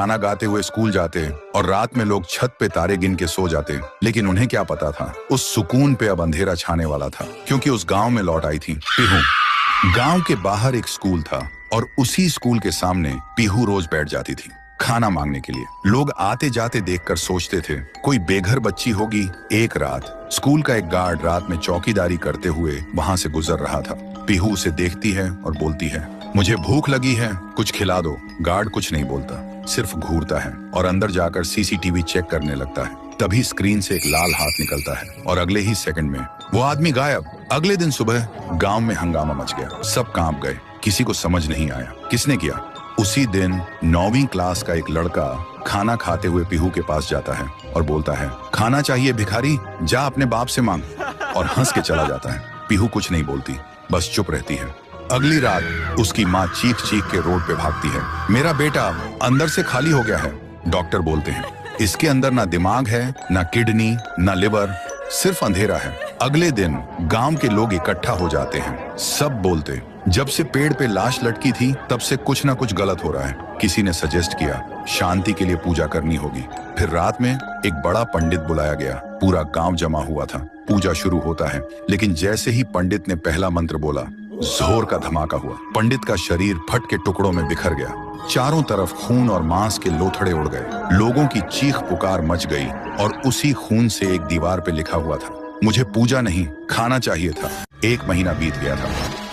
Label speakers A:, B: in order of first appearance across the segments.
A: गाना गाते हुए स्कूल जाते और रात में लोग छत पे तारे गिन के सो जाते। लेकिन उन्हें क्या पता था, उस सुकून पे अब अंधेरा छाने वाला था, क्योंकि उस गांव में लौट आई थी पीहू। गांव के बाहर एक स्कूल था और उसी स्कूल के सामने पीहू रोज बैठ जाती थी खाना मांगने के लिए। लोग आते जाते देखकर सोचते थे कोई बेघर बच्ची होगी। एक रात स्कूल का एक गार्ड रात में चौकीदारी करते हुए वहां से गुजर रहा था। पीहू उसे देखती है और बोलती है, मुझे भूख लगी है, कुछ खिला दो। गार्ड कुछ नहीं बोलता, सिर्फ घूरता है और अंदर जाकर सीसीटीवी चेक करने लगता है। तभी स्क्रीन से एक लाल हाथ निकलता है और अगले ही सेकंड में वो आदमी गायब। अगले दिन सुबह गांव में हंगामा मच गया, सब कांप गए, किसी को समझ नहीं आया किसने किया। उसी दिन 9वीं क्लास का एक लड़का खाना खाते हुए पीहू के पास जाता है और बोलता है, खाना चाहिए भिखारी, जा अपने बाप से मांग, और हंस के चला जाता है। पीहू कुछ नहीं बोलती, बस चुप रहती है। अगली रात उसकी माँ चीख चीख के रोड पे भागती है, मेरा बेटा अंदर से खाली हो गया है। डॉक्टर बोलते हैं, इसके अंदर ना दिमाग है, ना किडनी, ना लिवर, सिर्फ अंधेरा है। अगले दिन गांव के लोग इकट्ठा हो जाते हैं, सब बोलते, जब से पेड़ पे लाश लटकी थी तब से कुछ ना कुछ गलत हो रहा है। किसी ने सजेस्ट किया शांति के लिए पूजा करनी होगी। फिर रात में एक बड़ा पंडित बुलाया गया, पूरा गांव जमा हुआ था। पूजा शुरू होता है, लेकिन जैसे ही पंडित ने पहला मंत्र बोला, जोर का धमाका हुआ। पंडित का शरीर फट के टुकड़ों में बिखर गया, चारों तरफ खून और मांस के लोथड़े उड़ गए। लोगों की चीख पुकार मच गई और उसी खून से एक दीवार पे लिखा हुआ था, मुझे पूजा नहीं खाना चाहिए था। 1 महीना बीत गया था।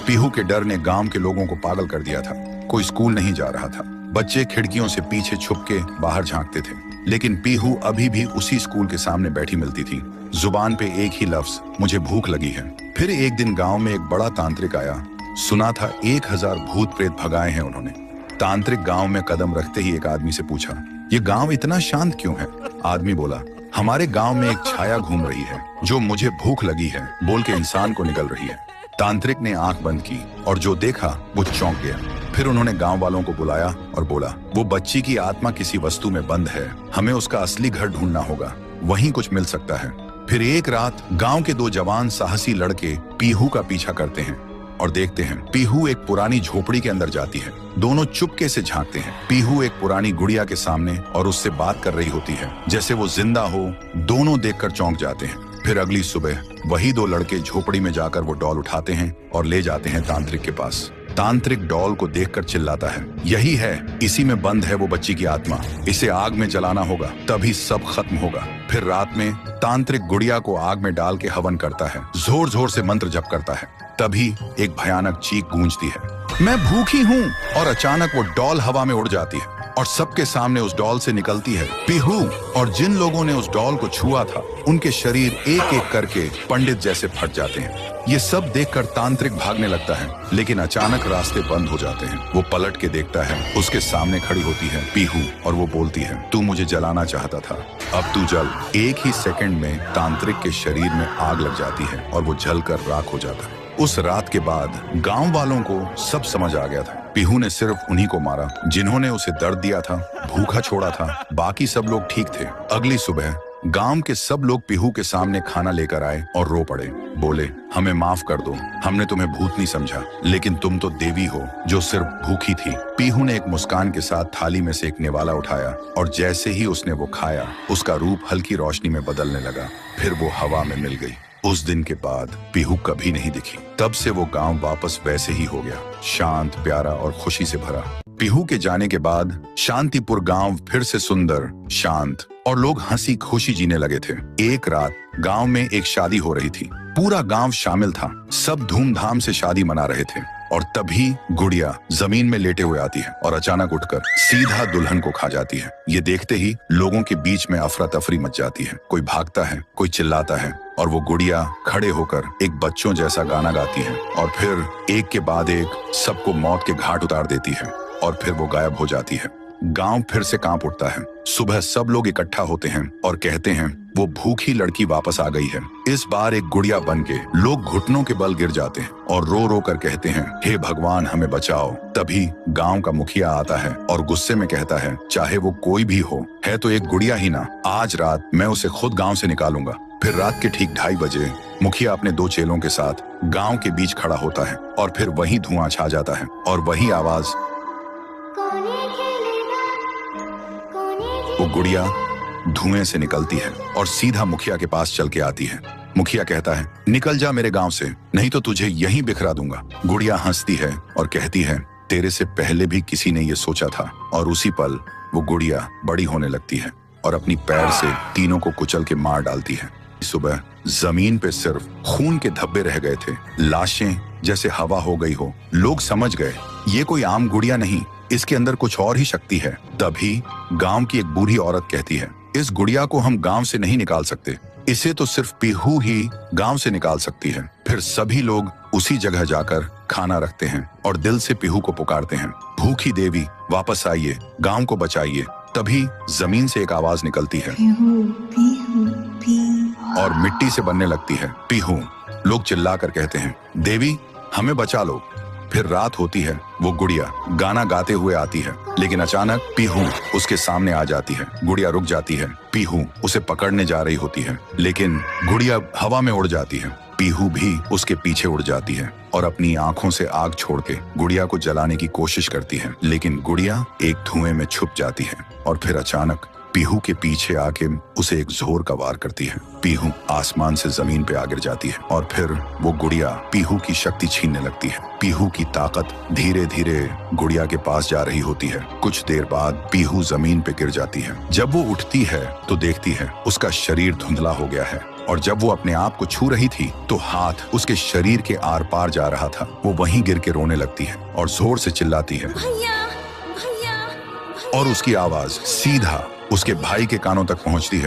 A: पीहू के डर ने गांव के लोगों को पागल कर दिया था। कोई स्कूल नहीं जा रहा था, बच्चे खिड़कियों से पीछे छुप के बाहर झांकते थे। लेकिन पीहू अभी भी उसी स्कूल के सामने बैठी मिलती थी, जुबान पे एक ही लफ्ज, मुझे भूख लगी है। फिर एक दिन गांव में एक बड़ा तांत्रिक आया, सुना था 1000 भूत प्रेत भगाए हैं उन्होंने। तांत्रिक गांव में कदम रखते ही एक आदमी से पूछा, ये गांव इतना शांत क्यों है? आदमी बोला, हमारे गांव में एक छाया घूम रही है जो मुझे भूख लगी है बोल के इंसान को निकल रही है। तांत्रिक ने आंख बंद की और जो देखा वो चौंक गया। फिर उन्होंने गांव वालों को बुलाया और बोला, वो बच्ची की आत्मा किसी वस्तु में बंद है, हमें उसका असली घर ढूंढना होगा, वहीं कुछ मिल सकता है। फिर एक रात गांव के 2 जवान साहसी लड़के पीहू का पीछा करते हैं और देखते हैं पीहू एक पुरानी झोपड़ी के अंदर जाती है। दोनों चुपके से झांकते हैं। पीहू एक पुरानी गुड़िया के सामने और उससे बात कर रही होती है जैसे वो जिंदा हो। दोनों देखकर चौंक जाते हैं। फिर अगली सुबह वही 2 लड़के झोपड़ी में जाकर वो डॉल उठाते हैं और ले जाते हैं तांत्रिक के पास। तांत्रिक डॉल को देखकर चिल्लाता है, यही है, इसी में बंद है वो बच्ची की आत्मा, इसे आग में जलाना होगा तभी सब खत्म होगा। फिर रात में तांत्रिक गुड़िया को आग में डाल के हवन करता है, जोर जोर से मंत्र जप करता है। तभी एक भयानक चीख गूंजती है, मैं भूखी हूँ, और अचानक वो डॉल हवा में उड़ जाती है और सबके सामने उस डॉल से निकलती है पीहू। और जिन लोगों ने उस डॉल को छुआ था उनके शरीर एक एक करके पंडित जैसे फट जाते हैं। ये सब देखकर तांत्रिक भागने लगता है, लेकिन अचानक रास्ते बंद हो जाते हैं। वो पलट के देखता है, उसके सामने खड़ी होती है पीहू और वो बोलती है, तू मुझे जलाना चाहता था, अब तू जल। एक ही सेकंड में तांत्रिक के शरीर में आग लग जाती है और वो जलकर राख हो जाता है। उस रात के बाद गांव वालों को सब समझ आ गया था, पीहू ने सिर्फ उन्हीं को मारा जिन्होंने उसे दर्द दिया था, भूखा छोड़ा था, बाकी सब लोग ठीक थे। अगली सुबह गांव के सब लोग पीहू के सामने खाना लेकर आए और रो पड़े, बोले, हमें माफ कर दो, हमने तुम्हें भूत नहीं समझा, लेकिन तुम तो देवी हो जो सिर्फ भूखी थी। पीहू ने एक मुस्कान के साथ थाली में से एक निवाला उठाया और जैसे ही उसने वो खाया उसका रूप हल्की रोशनी में बदलने लगा, फिर वो हवा में मिल गई। उस दिन के बाद पीहू कभी नहीं दिखी। तब से वो गांव वापस वैसे ही हो गया, शांत, प्यारा और खुशी से भरा। पीहू के जाने के बाद शांतिपुर गांव फिर से सुंदर, शांत और लोग हंसी खुशी जीने लगे थे। एक रात गांव में एक शादी हो रही थी, पूरा गांव शामिल था, सब धूमधाम से शादी मना रहे थे। और तभी गुड़िया जमीन में लेटे हुए आती है और अचानक उठकर सीधा दुल्हन को खा जाती है। ये देखते ही लोगों के बीच में अफरा तफरी मच जाती है, कोई भागता है, कोई चिल्लाता है और वो गुड़िया खड़े होकर एक बच्चों जैसा गाना गाती है और फिर एक के बाद एक सबको मौत के घाट उतार देती है और फिर वो गायब हो जाती है। गांव फिर से कांप उठता है। सुबह सब लोग इकट्ठा होते हैं और कहते हैं वो भूखी लड़की वापस आ गई है। इस बार एक गुड़िया बन के लोग घुटनों के बल गिर जाते हैं और रो रो कर कहते हैं, हे भगवान हमें बचाओ। तभी गांव का मुखिया आता है और गुस्से में कहता है, चाहे वो कोई भी हो, है तो एक गुड़िया ही ना, आज रात मैं उसे खुद गांव से निकालूंगा। फिर रात के ठीक 2:30 बजे मुखिया अपने 2 चेलों के साथ गांव के बीच खड़ा होता है और फिर वही धुआं छा जाता है और वही आवाज, वो गुड़िया धुएं से निकलती है और सीधा मुखिया के पास चल के आती है। मुखिया कहता है, निकल जा मेरे गांव से, नहीं तो तुझे यहीं बिखरा दूंगा। गुड़िया हंसती है और कहती है, तेरे से पहले भी किसी ने ये सोचा था। और उसी पल वो गुड़िया बड़ी होने लगती है और अपनी पैर से तीनों को कुचल के मार डालती है। सुबह जमीन पे सिर्फ खून के धब्बे रह गए थे, लाशें जैसे हवा हो गई हो। लोग समझ गए ये कोई आम गुड़िया नहीं, इसके अंदर कुछ और ही शक्ति है। तभी गांव की एक बूढ़ी औरत कहती है, इस गुड़िया को हम गांव से नहीं निकाल सकते, इसे तो सिर्फ पीहू ही गांव से निकाल सकती है। फिर सभी लोग उसी जगह जाकर खाना रखते हैं और दिल से पीहू को पुकारते हैं, भूखी देवी वापस आइए, गांव को बचाइए। तभी जमीन से एक आवाज निकलती है
B: पीहू, पीहू, पीहू।
A: और मिट्टी से बनने लगती है पीहू। लोग चिल्लाकर कहते हैं, देवी हमें बचा लो। फिर रात होती है, वो गुड़िया गाना गाते हुए आती है, लेकिन अचानक पीहू उसके सामने आ जाती है। गुड़िया रुक जाती है, पीहू उसे पकड़ने जा रही होती है, लेकिन गुड़िया हवा में उड़ जाती है। पीहू भी उसके पीछे उड़ जाती है और अपनी आंखों से आग छोड़ के गुड़िया को जलाने की कोशिश करती है, लेकिन गुड़िया एक धुएं में छुप जाती है और फिर अचानक पीहू के पीछे आके उसे एक जोर का वार करती है। पीहू आसमान से जमीन पे आ गिर जाती है और फिर वो गुड़िया पीहू की शक्ति छीनने लगती है। पीहू की ताकत धीरे धीरे गुड़िया के पास जा रही होती है। कुछ देर बाद पीहू जमीन पे गिर जाती है। जब वो उठती है तो देखती है उसका शरीर धुंधला हो गया है और जब वो अपने आप को छू रही थी तो हाथ उसके शरीर के आर पार जा रहा था। वो वहीं गिर के रोने लगती है और जोर से चिल्लाती है,
B: भैया, भैया, भैया।
A: और उसकी आवाज सीधा उसके भाई के कानों तक पहुंचती है।